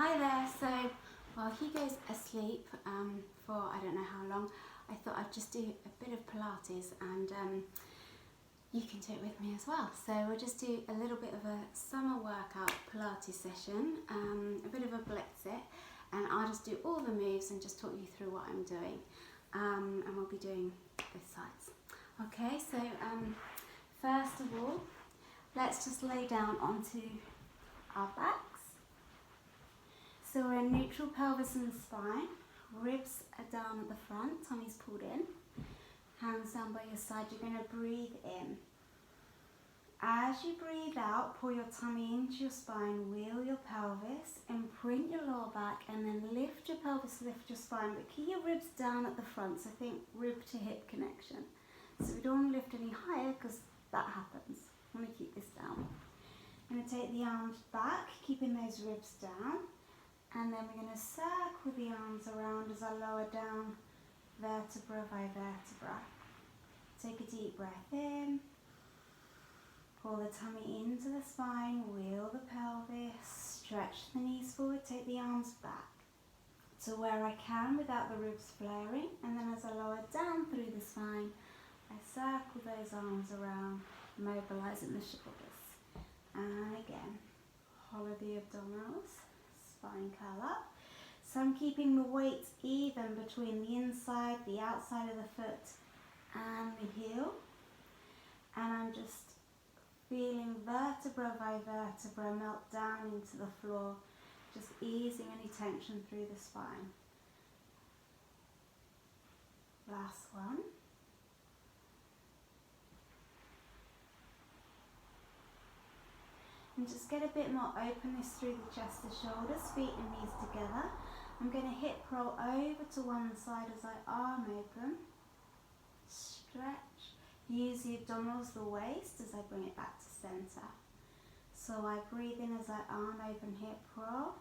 Hi there. So while he goes asleep for I don't know how long, I thought I'd just do a bit of Pilates and you can do it with me as well. So we'll just do a little bit of a summer workout Pilates session, a bit of a blitz it, and I'll just do all the moves and just talk you through what I'm doing. And we'll be doing both sides. Okay, so first of all, let's just lay down onto our backs. So we're in neutral pelvis and spine, ribs are down at the front, tummy's pulled in, hands down by your side. You're going to breathe in. As you breathe out, pull your tummy into your spine, wheel your pelvis, imprint your lower back, and then lift your pelvis, lift your spine, but keep your ribs down at the front, so think rib to hip connection. So we don't want to lift any higher because that happens. I want to keep this down. I'm going to take the arms back, keeping those ribs down. And then we're going to circle the arms around as I lower down vertebra by vertebra. Take a deep breath in. Pull the tummy into the spine, wheel the pelvis, stretch the knees forward, take the arms back to where I can without the ribs flaring. And then as I lower down through the spine, I circle those arms around, mobilizing the shoulders. And again, hollow the abdominals. Spine curl up. So I'm keeping the weight even between the inside, the outside of the foot and the heel. And I'm just feeling vertebra by vertebra melt down into the floor, just easing any tension through the spine. Last one. And just get a bit more openness through the chest, the shoulders, feet and knees together. I'm going to hip roll over to one side as I arm open. Stretch. Use the abdominals, the waist, as I bring it back to center. So I breathe in as I arm open, hip roll.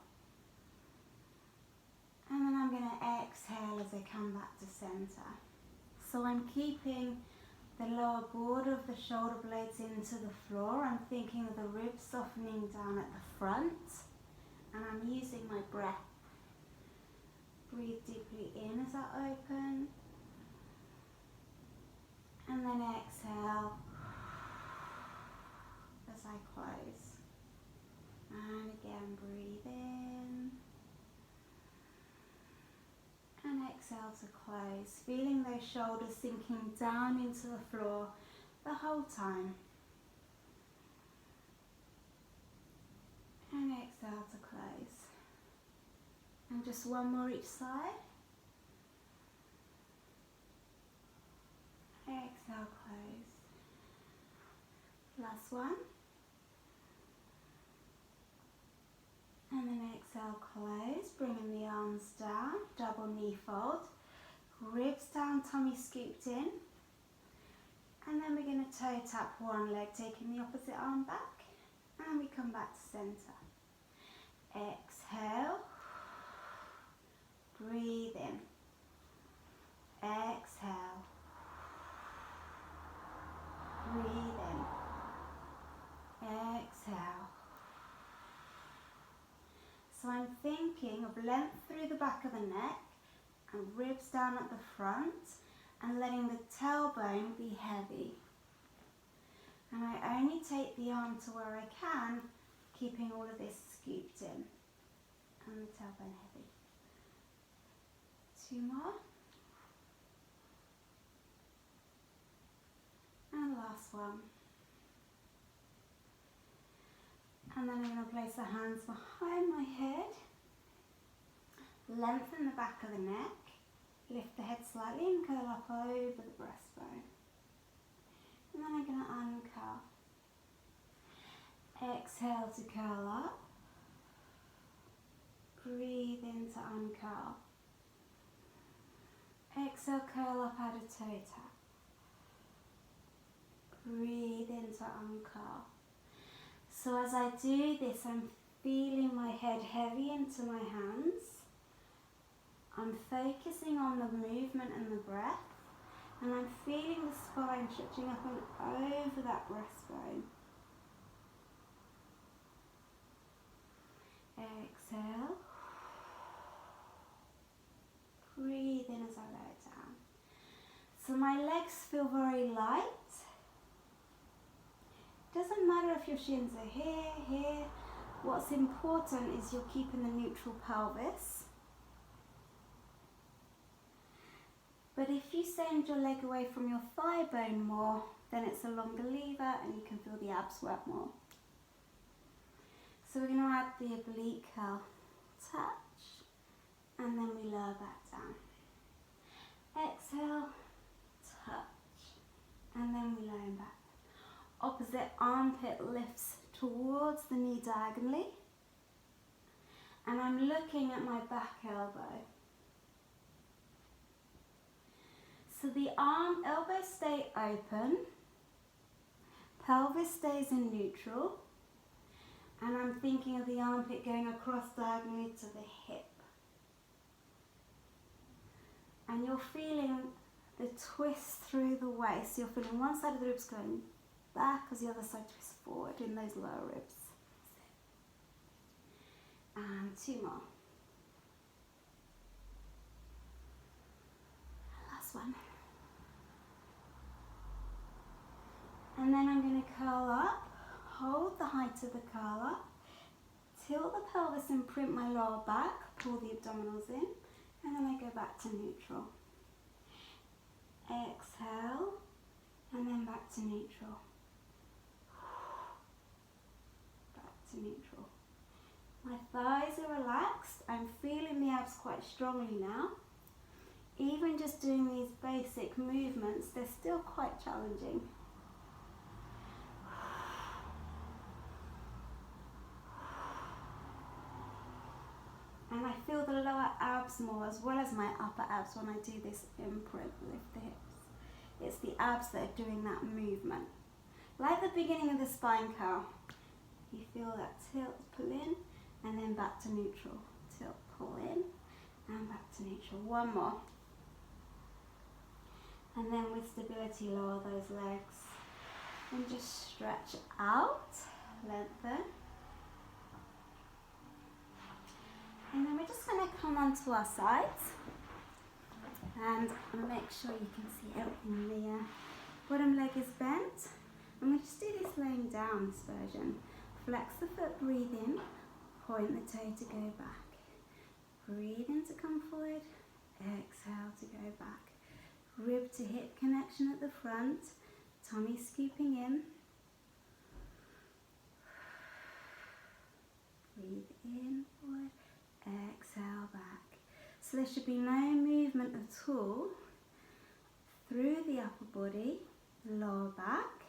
And then I'm going to exhale as I come back to center. So I'm keeping the lower border of the shoulder blades into the floor. I'm thinking of the ribs softening down at the front. And I'm using my breath. Breathe deeply in as I open. And then exhale as I close. And again, breathe in. And exhale to close, feeling those shoulders sinking down into the floor the whole time. And exhale to close. And just one more each side. Exhale, close. Last one. And then exhale, close, bringing the arms down, double knee fold, ribs down, tummy scooped in. And then we're going to toe tap one leg, taking the opposite arm back, and we come back to center. Exhale, breathe in, exhale, breathe in, exhale. So I'm thinking of length through the back of the neck and ribs down at the front and letting the tailbone be heavy. And I only take the arm to where I can, keeping all of this scooped in and the tailbone heavy. 2 more. And last one. And then I'm going to place the hands behind my head, lengthen the back of the neck, lift the head slightly and curl up over the breastbone. And then I'm going to uncurl. Exhale to curl up. Breathe in to uncurl. Exhale, curl up, add a toe tap. Breathe in to uncurl. So as I do this, I'm feeling my head heavy into my hands. I'm focusing on the movement and the breath. And I'm feeling the spine stretching up and over that breastbone. Exhale. Breathe in as I lower it down. So my legs feel very light. Doesn't matter if your shins are here, here. What's important is you're keeping the neutral pelvis. But if you send your leg away from your thigh bone more, then it's a longer lever and you can feel the abs work more. So we're going to add the oblique curl. Touch, and then we lower back down. Exhale, touch, and then we lower back. Opposite armpit lifts towards the knee diagonally, and I'm looking at my back elbow. So the elbows stay open, pelvis stays in neutral, and I'm thinking of the armpit going across diagonally to the hip. And you're feeling the twist through the waist. So you're feeling one side of the ribs going back as the other side twists forward in those lower ribs. And 2 more. Last one. And then I'm going to curl up. Hold the height of the curl up, tilt the pelvis and print my lower back, pull the abdominals in, and then I go back to neutral. Exhale, and then back to neutral. Back to neutral. My thighs are relaxed. I'm feeling the abs quite strongly now. Even just doing these basic movements, they're still quite challenging. And I feel the lower abs more as well as my upper abs when I do this imprint, lift the hips. It's the abs that are doing that movement. Like the beginning of the spine curl. You feel that tilt, pull in, and then back to neutral. Tilt, pull in, and back to neutral. One more. And then with stability, lower those legs. And just stretch out, lengthen. And then we're just going to come onto our sides, and I'm going to make sure you can see everything. The bottom leg is bent, and we just do this laying down, this version. Flex the foot, breathe in, point the toe to go back. Breathe in to come forward, exhale to go back. Rib to hip connection at the front, tummy scooping in. Breathe in, forward. Exhale back. So there should be no movement at all through the upper body, lower back,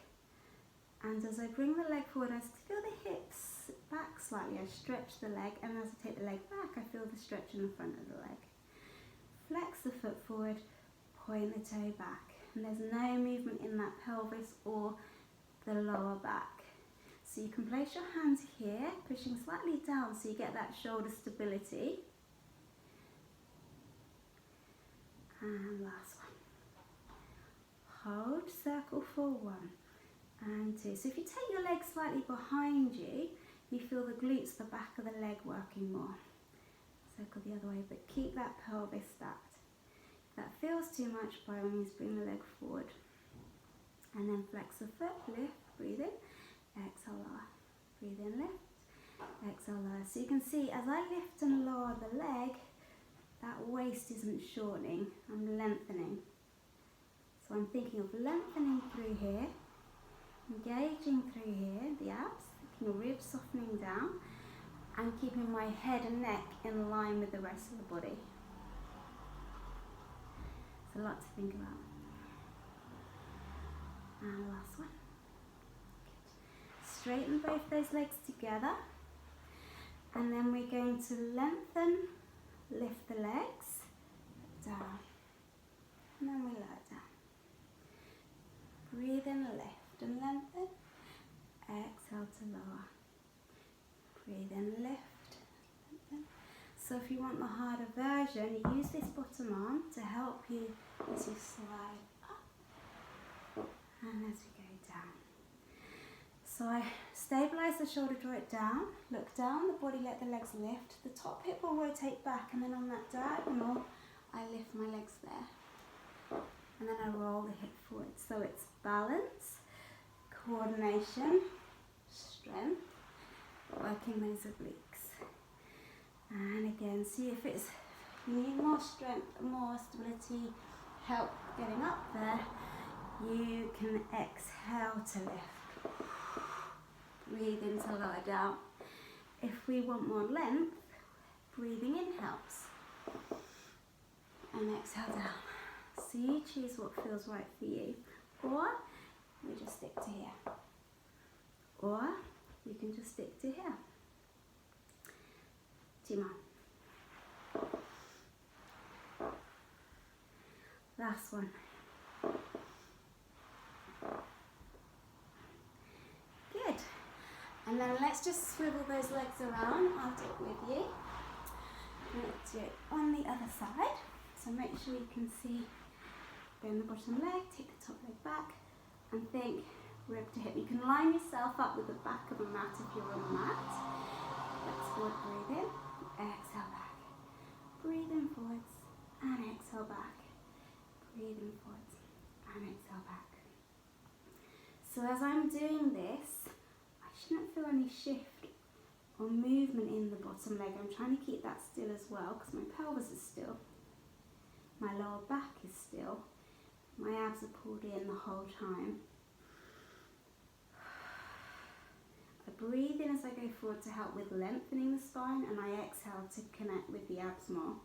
and as I bring the leg forward, I feel the hips back slightly. I stretch the leg, and as I take the leg back, I feel the stretch in the front of the leg. Flex the foot forward, point the toe back, and there's no movement in that pelvis or the lower back. So you can place your hands here, pushing slightly down so you get that shoulder stability. And last one. Hold, circle for 1 and 2. So if you take your leg slightly behind you, you feel the glutes, the back of the leg working more. Circle the other way, but keep that pelvis stacked. If that feels too much, by all means bring the leg forward. And then flex the foot, lift, breathe in. Exhale, lower. Breathe in, lift. Exhale, lower. So you can see as I lift and lower the leg, that waist isn't shortening, I'm lengthening. So I'm thinking of lengthening through here, engaging through here, the abs, keeping the ribs softening down, and keeping my head and neck in line with the rest of the body. It's a lot to think about. And last one. Straighten both those legs together, and then we're going to lengthen, lift the legs, down, and then we lower down. Breathe in, lift and lengthen, exhale to lower. Breathe in, lift, lengthen. So if you want the harder version, you use this bottom arm to help you as you slide up and as we go down. So I stabilise the shoulder, draw it down, look down the body, let the legs lift. The top hip will rotate back, and then on that diagonal, I lift my legs there, and then I roll the hip forward. So it's balance, coordination, strength, working those obliques. And again, see if you need more strength, more stability, help getting up there, you can exhale to lift. Breathe in to lower down. If we want more length, breathing in helps. And exhale down. So you choose what feels right for you. Or we just stick to here. Or you can just stick to here. 2 more. Last one. Good. And then let's just swivel those legs around. I'll do it with you. Let's do it on the other side. So make sure you can see, bend the bottom leg, take the top leg back, and think rib to hip. You can line yourself up with the back of a mat if you're on a mat. Let's forward, breathe in, exhale back. Breathe in forwards, and exhale back. Breathe in forwards, and exhale back. So as I'm doing this, I shouldn't feel any shift or movement in the bottom leg. I'm trying to keep that still as well because my pelvis is still. My lower back is still. My abs are pulled in the whole time. I breathe in as I go forward to help with lengthening the spine, and I exhale to connect with the abs more.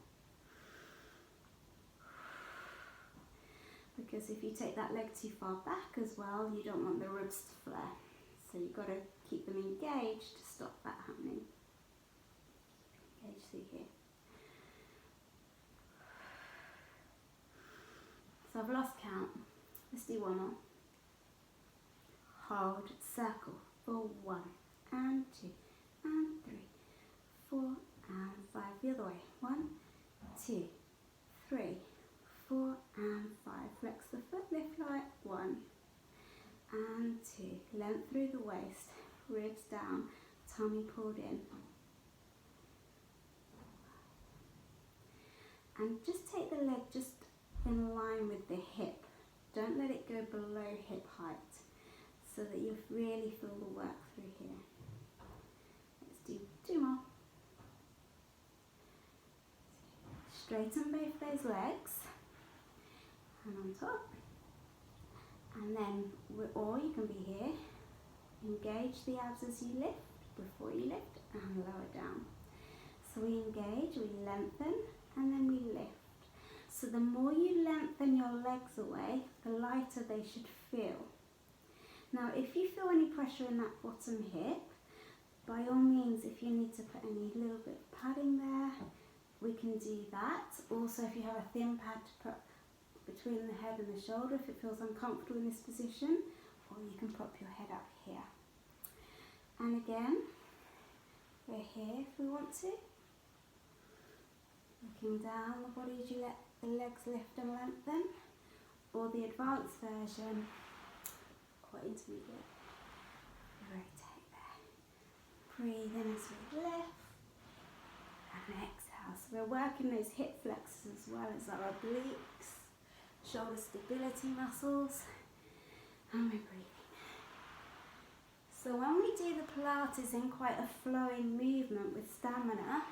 Because if you take that leg too far back as well, you don't want the ribs to flare. So you've got to keep them engaged to stop that happening. Engage through here. So I've lost count. Let's do one more. Hold, circle for 1 and 2 and 3, 4 and 5. The other way. 1, 2, 3, 4 and 5. Flex the foot, lift like 1 and 2. Length through the waist, ribs down, tummy pulled in. And just take the leg just in line with the hip. Don't let it go below hip height so that you really feel the work through here. Let's do 2 more. Straighten both those legs and on top. And then, or you can be here. Engage the abs as you lift, before you lift, and lower down. So we engage, we lengthen, and then we lift. So the more you lengthen your legs away, the lighter they should feel. Now, if you feel any pressure in that bottom hip, by all means, if you need to put any little bit of padding there, we can do that. Also, if you have a thin pad to put between the head and the shoulder, if it feels uncomfortable in this position, or you can prop your head up here. And again, we're here if we want to. Looking down the body as you let the legs lift and lengthen, or the advanced version, or intermediate. Rotate there. Breathe in as we lift, and exhale. So we're working those hip flexors as well as our obliques, shoulder stability muscles, and we're breathing. So when we do the Pilates in quite a flowing movement with stamina,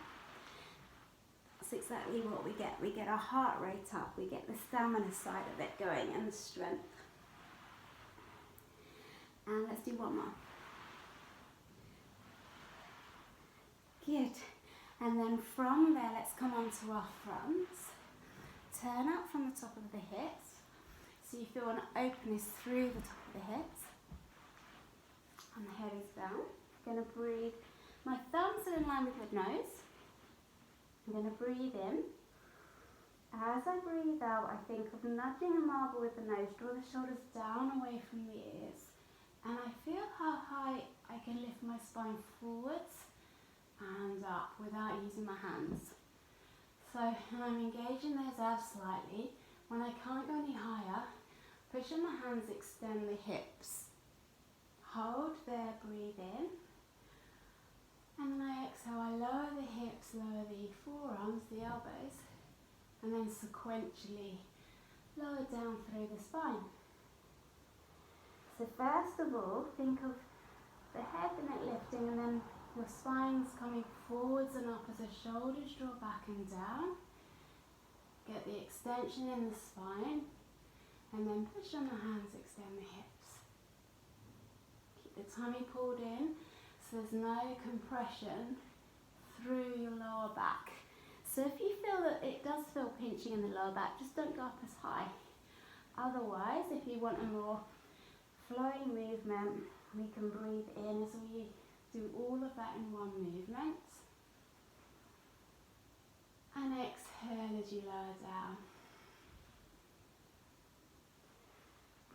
that's exactly what we get. We get our heart rate up, we get the stamina side of it going and the strength. And let's do one more. Good. And then from there, let's come on to our fronts. Turn out from the top of the hips. So you feel an openness through the top of the hips. And the head is down. I'm going to breathe. My thumbs are in line with the nose. I'm going to breathe in. As I breathe out, I think of nudging a marble with the nose. Draw the shoulders down away from the ears. And I feel how high I can lift my spine forwards and up without using my hands. So I'm engaging those abs slightly. When I can't go any higher, push on the hands, extend the hips. Hold there, breathe in. And then I exhale, I lower the hips, lower the forearms, the elbows. and then sequentially lower down through the spine. So first of all, think of the head and it lifting, and then your spine's coming forwards and up as the shoulders draw back and down. Get the extension in the spine, and then push on the hands, extend the hips. Keep the tummy pulled in so there's no compression through your lower back. So if you feel that it does feel pinching in the lower back, just don't go up as high. Otherwise, if you want a more flowing movement, we can breathe in as we do all of that in one movement. And exhale as you lower down.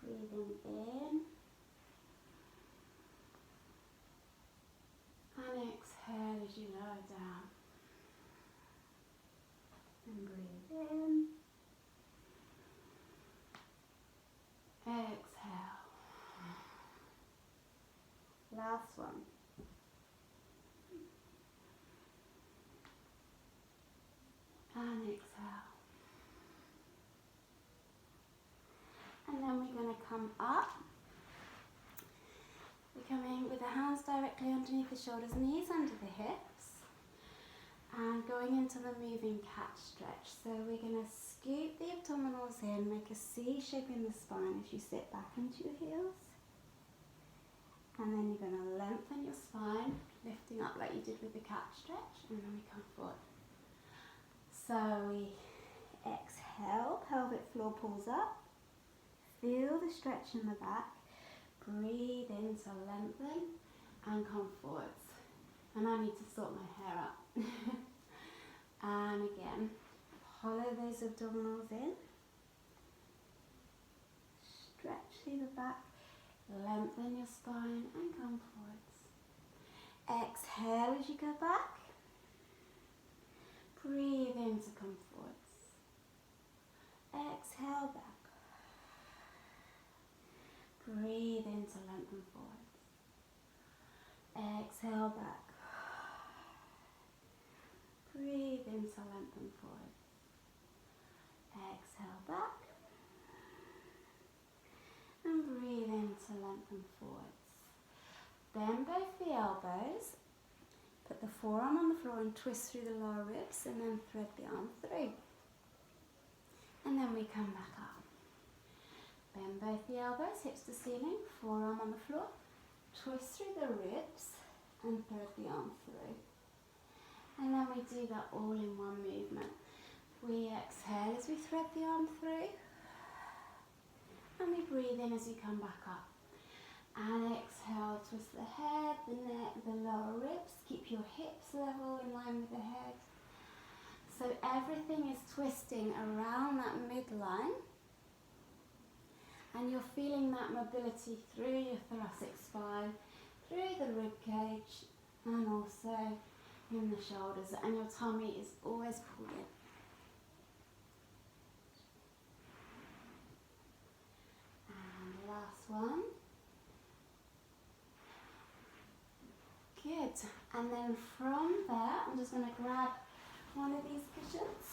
Breathing in. And exhale as you lower down. And breathe in. Exhale. Last one. And exhale. And then we're going to come up. We're coming with the hands directly underneath the shoulders, knees under the hips, and going into the moving cat stretch. So we're going to scoop the abdominals in, make a C shape in the spine as you sit back into your heels. And then you're going to lengthen your spine, lifting up like you did with the cat stretch, and then we come forward. So we exhale, pelvic floor pulls up, feel the stretch in the back, breathe in to lengthen and come forwards. And I need to sort my hair up. And again, hollow those abdominals in, stretch through the back, lengthen your spine and come forwards. Exhale as you go back. Breathe in to come forwards. Exhale back. Breathe in to lengthen forwards. Exhale back. Breathe in to lengthen forwards. Exhale back. And breathe in to lengthen forwards. Bend both the elbows. Put the forearm on the floor and twist through the lower ribs, and then thread the arm through. And then we come back up. Bend both the elbows, hips to ceiling, forearm on the floor. Twist through the ribs and thread the arm through. And then we do that all in one movement. We exhale as we thread the arm through. And we breathe in as you come back up. And exhale, twist the head, the neck, the lower ribs. Keep your hips level in line with the head. So everything is twisting around that midline. And you're feeling that mobility through your thoracic spine, through the rib cage, and also in the shoulders. And your tummy is always pulled in. And last one. Good. And then from there, I'm just going to grab one of these cushions.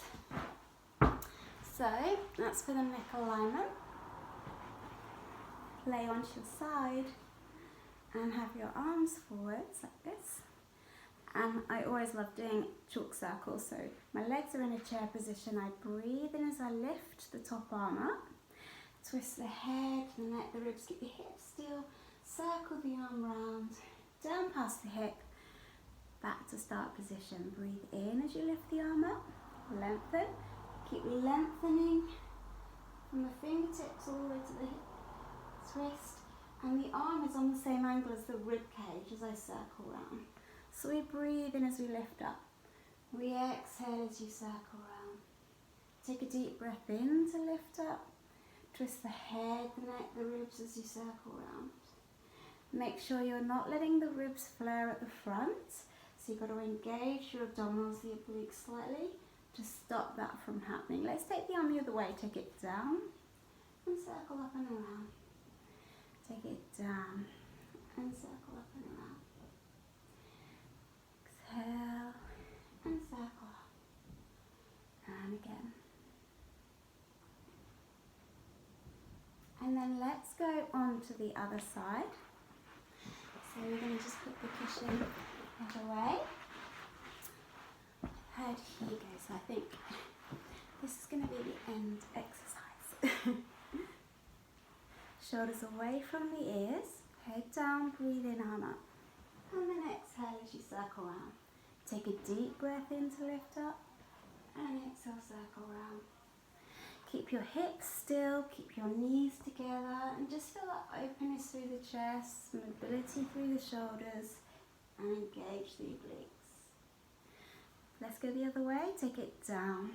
So that's for the neck alignment. Lay onto your side and have your arms forwards like this. And I always love doing chalk circles. So my legs are in a chair position. I breathe in as I lift the top arm up. Twist the head, the neck, the ribs. Keep your hips still. Circle the arm round. Down past the hip, back to start position. Breathe in as you lift the arm up, lengthen. Keep lengthening from the fingertips all the way to the hip. Twist, and the arm is on the same angle as the rib cage as I circle round. So we breathe in as we lift up. We exhale as you circle round. Take a deep breath in to lift up. Twist the head, the neck, the ribs as you circle round. Make sure you're not letting the ribs flare at the front. So you've got to engage your abdominals, the obliques slightly to stop that from happening. Let's take the arm the other way. Take it down and circle up and around. Take it down and circle up and around. Exhale and circle up. And again. then let's go on to the other side. So we're going to just put the cushion away. Head, here you go. So I think this is going to be the end exercise. Shoulders away from the ears, head down, breathe in, arm up. And then exhale as you circle round. Take a deep breath in to lift up, and exhale, circle round. Keep your hips still, keep your knees together, and just feel that openness through the chest, mobility through the shoulders, and engage the obliques. Let's go the other way, take it down.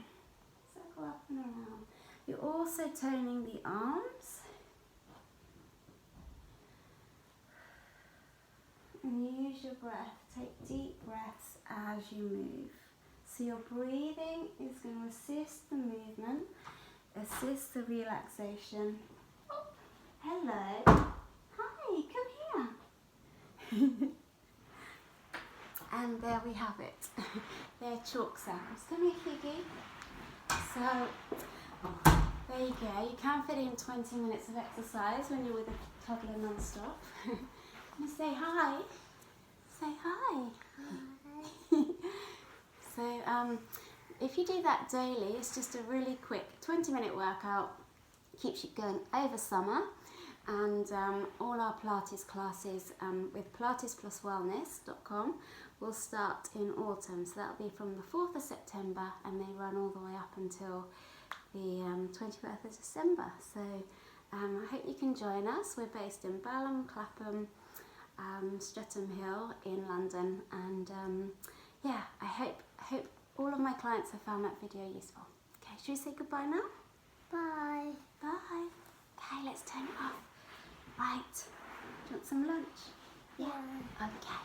Circle up and around. You're also toning the arms. And use your breath. Take deep breaths as you move. So your breathing is going to assist the movement, assist the relaxation. Oh, hello. Hi, come here. And there we have it. They're chalk sounds. Come here, Higgy. So, there you go. You can fit in 20 minutes of exercise when you're with a toddler non-stop. Say hi. Say hi. Hi. So if you do that daily, it's just a really quick 20-minute workout. Keeps you going over summer. And all our Pilates classes with Pilates.by will start in autumn. So that'll be from the 4th of September and they run all the way up until the 21st of December. So I hope you can join us. We're based in Balham, Clapham, Streatham Hill in London, and yeah, I hope all of my clients have found that video useful. Okay, should we say goodbye now? Bye. Bye. Okay, let's turn it off. Right, do you want some lunch? Yeah. Okay.